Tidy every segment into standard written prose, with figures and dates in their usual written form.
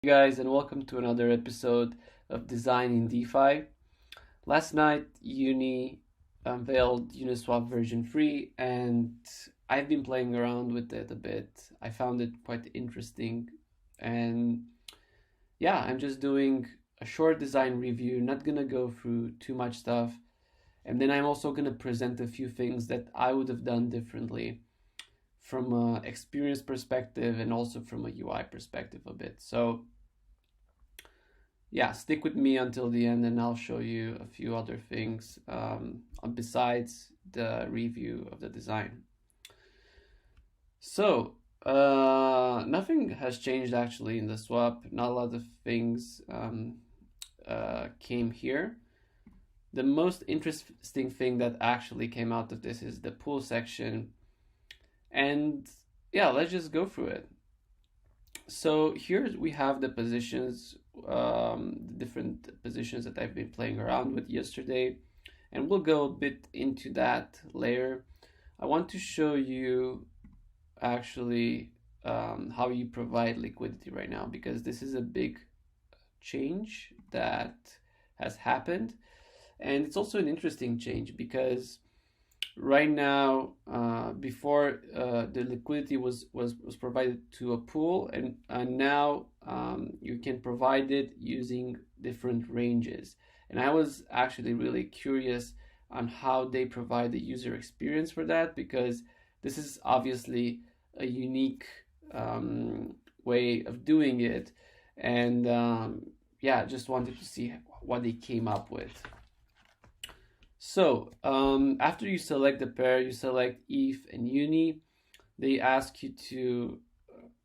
Hey guys, and welcome to another episode of Design in DeFi. Last night, Uni unveiled Uniswap version 3, and I've been playing around with it a bit. I found it quite interesting, and yeah, I'm just doing a short design review, not gonna go through too much stuff, and then I'm also gonna present a few things that I would have done differently from a experience perspective and also from a UI perspective a bit. So yeah, stick with me until the end and I'll show you a few other things besides the review of the design. So, nothing has changed actually in the swap. Not a lot of things came here. The most interesting thing that actually came out of this is the pool section. And yeah, let's just go through it. So here we have the positions, the different positions that I've been playing around with yesterday, and we'll go a bit into that later. I want to show you actually how you provide liquidity right now, because this is a big change that has happened, and it's also an interesting change because right now, before the liquidity was provided to a pool, and now you can provide it using different ranges. And I was actually really curious on how they provide the user experience for that, because this is obviously a unique way of doing it. And yeah, just wanted to see what they came up with. So after you select the pair, you select ETH and Uni. They ask you to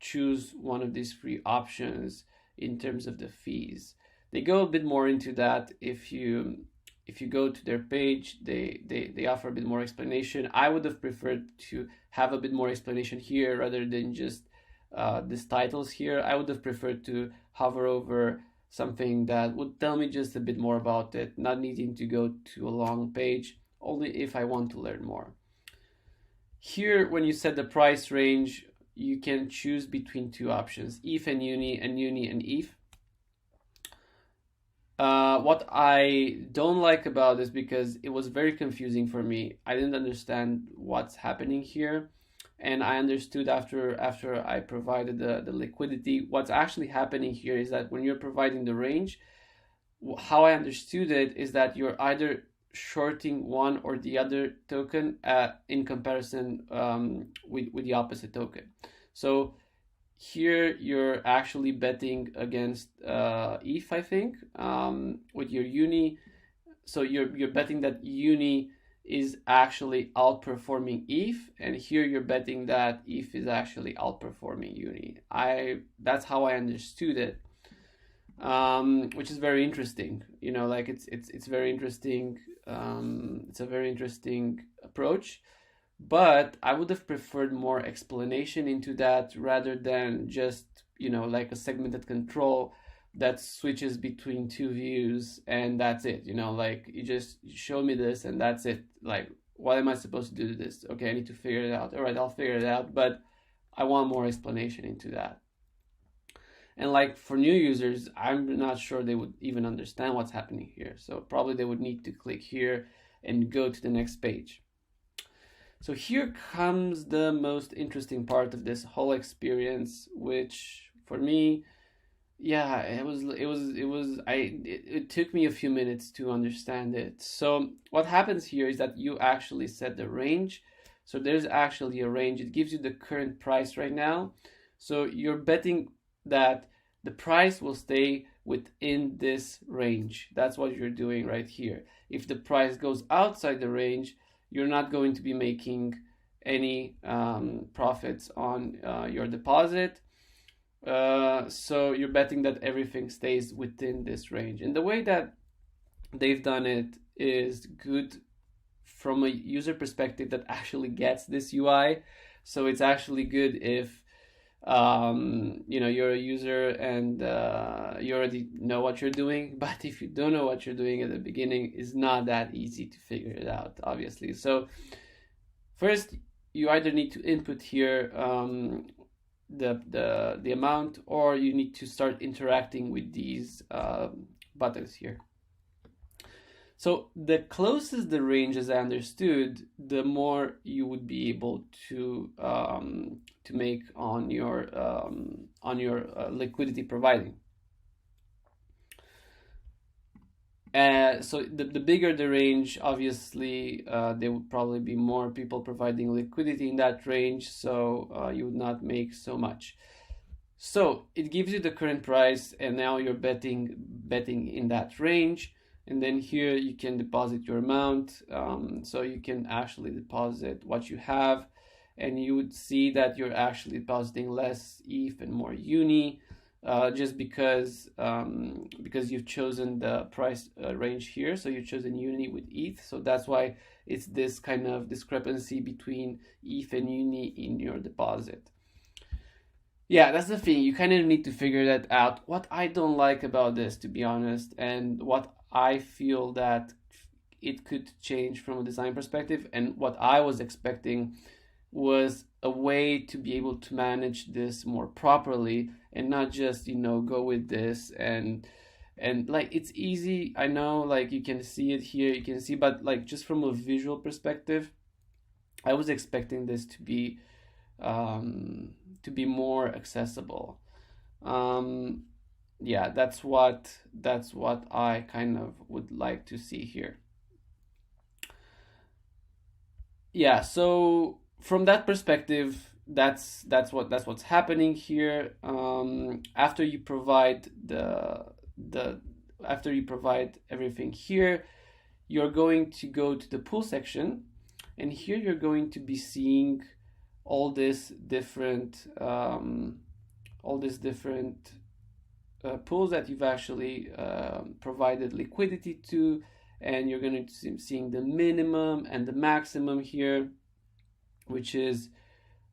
choose one of these three options in terms of the fees. They go a bit more into that. If you go to their page, they offer a bit more explanation. I would have preferred to have a bit more explanation here rather than just these titles here. I would have preferred to hover over something that would tell me just a bit more about it, not needing to go to a long page, only if I want to learn more. Here, when you set the price range, you can choose between two options, ETH and Uni, and Uni and ETH. What I don't like about this, because it was very confusing for me, I didn't understand what's happening here. And I understood after I provided the liquidity, what's actually happening here is that when you're providing the range, how I understood it is that you're either shorting one or the other token in comparison with the opposite token. So here you're actually betting against ETH, I think, with your Uni. So you're betting that Uni is actually outperforming ETH, and here you're betting that ETH is actually outperforming Uni. That's how I understood it, which is very interesting. You know, like it's very interesting. It's a very interesting approach, but I would have preferred more explanation into that rather than just, you know, like a segmented control that switches between two views and that's it. You know, like you just show me this and that's it. Like, what am I supposed to do to this? Okay, I need to figure it out. All right, I'll figure it out, but I want more explanation into that. And like for new users, I'm not sure they would even understand what's happening here. So probably they would need to click here and go to the next page. So here comes the most interesting part of this whole experience, which for me, yeah, it took me a few minutes to understand it. So what happens here is that you actually set the range. So there's actually a range. It gives you the current price right now. So you're betting that the price will stay within this range. That's what you're doing right here. If the price goes outside the range, you're not going to be making any profits on your deposit. So you're betting that everything stays within this range. And the way that they've done it is good from a user perspective that actually gets this UI. So it's actually good if you know, you're a user and you already know what you're doing. But if you don't know what you're doing at the beginning, it's not that easy to figure it out, obviously. So first, you either need to input here the amount, or you need to start interacting with these buttons here. So the closest the range, as I understood, the more you would be able to make on your liquidity providing. So the bigger the range, obviously, there would probably be more people providing liquidity in that range, so you would not make so much. So it gives you the current price, and now you're betting in that range. And then here you can deposit your amount. So you can actually deposit what you have, and you would see that you're actually depositing less ETH and more Uni, just because you've chosen the price range here. So you've chosen Uni with ETH. So that's why it's this kind of discrepancy between ETH and Uni in your deposit. Yeah, that's the thing. You kind of need to figure that out. What I don't like about this, to be honest, and what I feel that it could change from a design perspective, and what I was expecting was a way to be able to manage this more properly, and not just, go with this and like, it's easy. I know, like, you can see it here, you can see, but like, just from a visual perspective, I was expecting this to be more accessible. Yeah, that's what I kind of would like to see here. Yeah, so from that perspective, that's what's happening here. After you provide after you provide everything here, you're going to go to the pool section, and here you're going to be seeing all this different pools that you've actually provided liquidity to, and you're going to be seeing the minimum and the maximum here, which is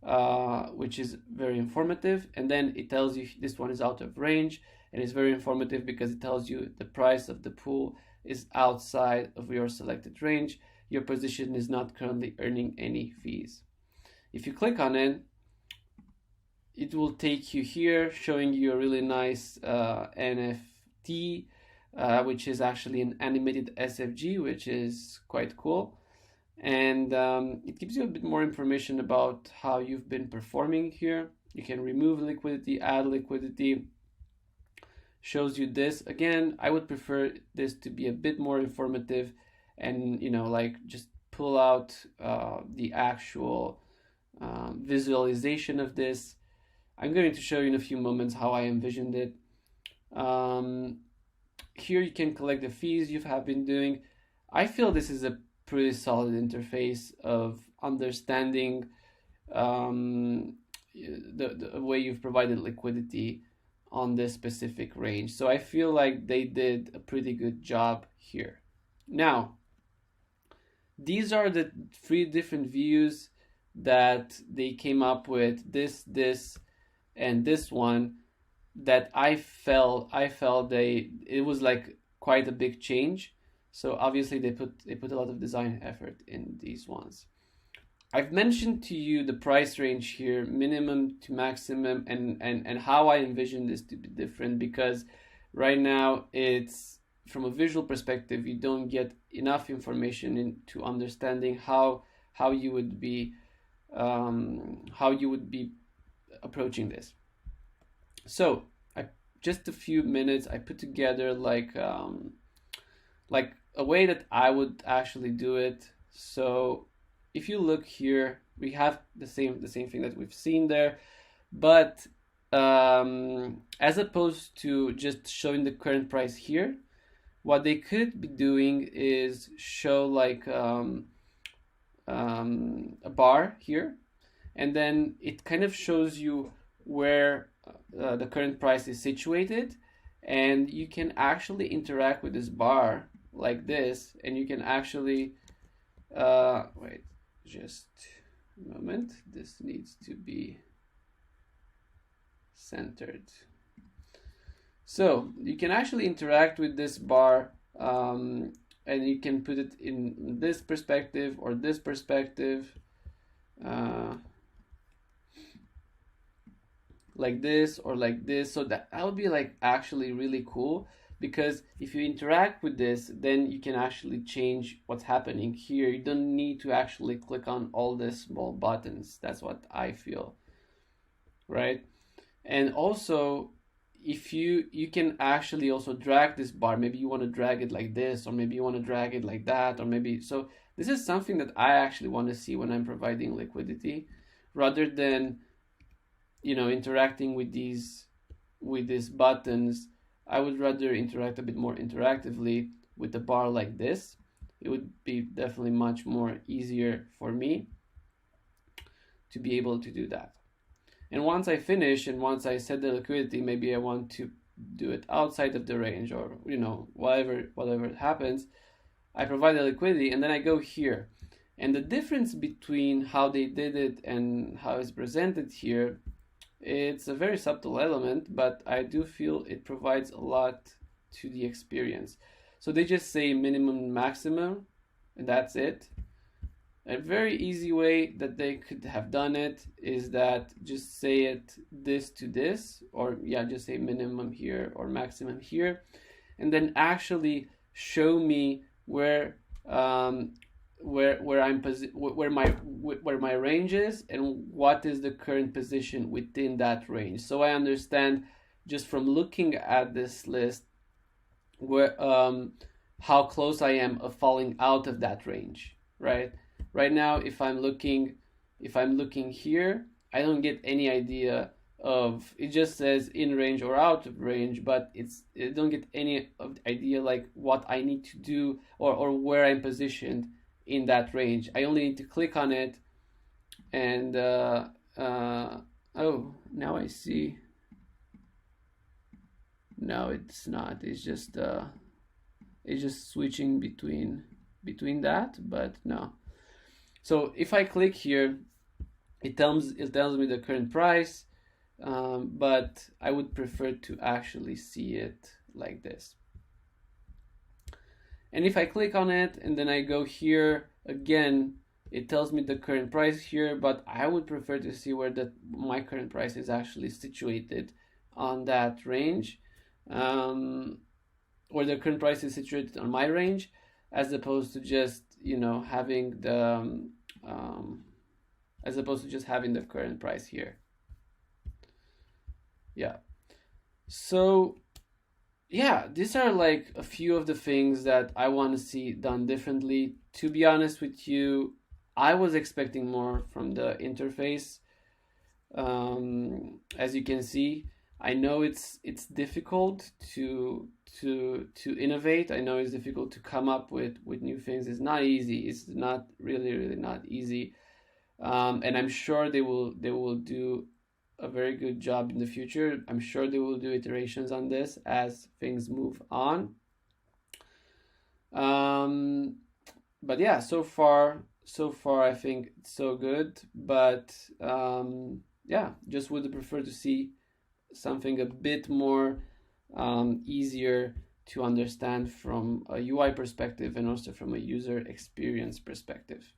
very informative. And then it tells you this one is out of range, and it's very informative because it tells you the price of the pool is outside of your selected range. Your position is not currently earning any fees. If you click on it, it will take you here, showing you a really nice NFT, which is actually an animated SFG, which is quite cool. And it gives you a bit more information about how you've been performing here. You can remove liquidity, add liquidity. Shows you this. Again, I would prefer this to be a bit more informative, and like, just pull out the actual visualization of this. I'm going to show you in a few moments how I envisioned it. Here you can collect the fees you have been doing. I feel this is a pretty solid interface of understanding the way you've provided liquidity on this specific range. So I feel like they did a pretty good job here. Now, these are the 3 different views that they came up with, this, and this one, that I felt it was like quite a big change. So obviously they put a lot of design effort in these ones. I've mentioned to you the price range here, minimum to maximum, and how I envision this to be different, because right now it's, from a visual perspective, you don't get enough information into understanding how you would be approaching this. So just a few minutes, I put together like a way that I would actually do it. So if you look here, we have the same thing that we've seen there, but as opposed to just showing the current price here, what they could be doing is show like a bar here, and then it kind of shows you where the current price is situated, and you can actually interact with this bar like this, and you can actually wait just a moment, this needs to be centered. So you can actually interact with this bar, and you can put it in this perspective or this perspective. like this or like this. So that would be like actually really cool, because if you interact with this, then you can actually change what's happening here. You don't need to actually click on all the small buttons. That's what I feel, right? And also, if you can actually also drag this bar. Maybe you want to drag it like this, or maybe you want to drag it like that, or maybe so. This is something that I actually want to see when I'm providing liquidity, rather than interacting with these buttons. I would rather interact a bit more interactively with the bar like this. It would be definitely much more easier for me to be able to do that. And once I finish and once I set the liquidity, maybe I want to do it outside of the range, or whatever happens, I provide the liquidity and then I go here. And the difference between how they did it and how it's presented here, it's a very subtle element, but I do feel it provides a lot to the experience. So they just say minimum and maximum, and that's it. A very easy way that they could have done it is that just say it this to this, or just say minimum here or maximum here, and then actually show me where I'm where my range is and what is the current position within that range. So I understand just from looking at this list where how close I am of falling out of that range, right? Right now, if I'm looking here, I don't get any idea of, it just says in range or out of range, but it don't get any idea like what I need to do or where I'm positioned in that range. I only need to click on it, and oh, now I see. No, it's not. It's just switching between that, but no. So if I click here, it tells me the current price, but I would prefer to actually see it like this. And if I click on it and then I go here again, it tells me the current price here, but I would prefer to see where my current price is actually situated on that range, where the current price is situated on my range, as opposed to just having the current price here. Yeah. So yeah, these are like a few of the things that I want to see done differently. To be honest with you, I was expecting more from the interface. As you can see, I know it's difficult to innovate. I know it's difficult to come up with new things. It's not easy. It's not really not easy. And I'm sure they will do a very good job in the future. I'm sure they will do iterations on this as things move on. But yeah, so far I think it's so good. But yeah, just would prefer to see something a bit more easier to understand from a UI perspective and also from a user experience perspective.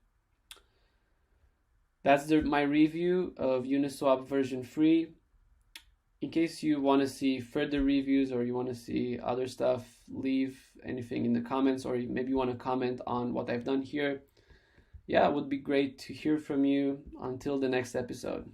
That's my review of Uniswap version 3. In case you want to see further reviews or you want to see other stuff, leave anything in the comments, or maybe you want to comment on what I've done here. Yeah, it would be great to hear from you. Until the next episode.